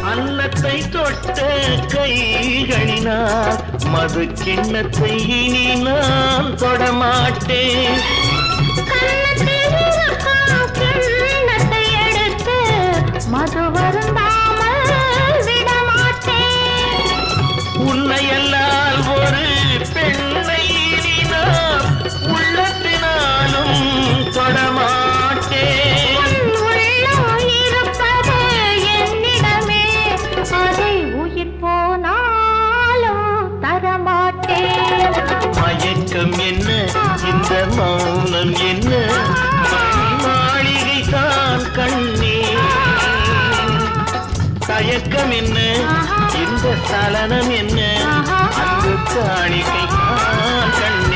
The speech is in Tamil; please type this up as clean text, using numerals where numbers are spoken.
அன்னத்தை தொட்ட கைகளினால் மது கிண்ணத்தை இனி நான் தொடமாட்டேன். கிண்ணத்தை எடுத்து மது வருந்தாமல் விடமாட்டேன். உன்னையல்லால் ஒரு பெண்ணை இனி நான் உள்ளத்தினாலும் தொடமாட்டேன். மயக்கம் என்ன இந்த மௌனம் என்ன மாளிகை தான் கண்ணே. தயக்கம் என்ன இந்த சலனம் என்ன அந்த காணிக்கை தான் கண்ணே.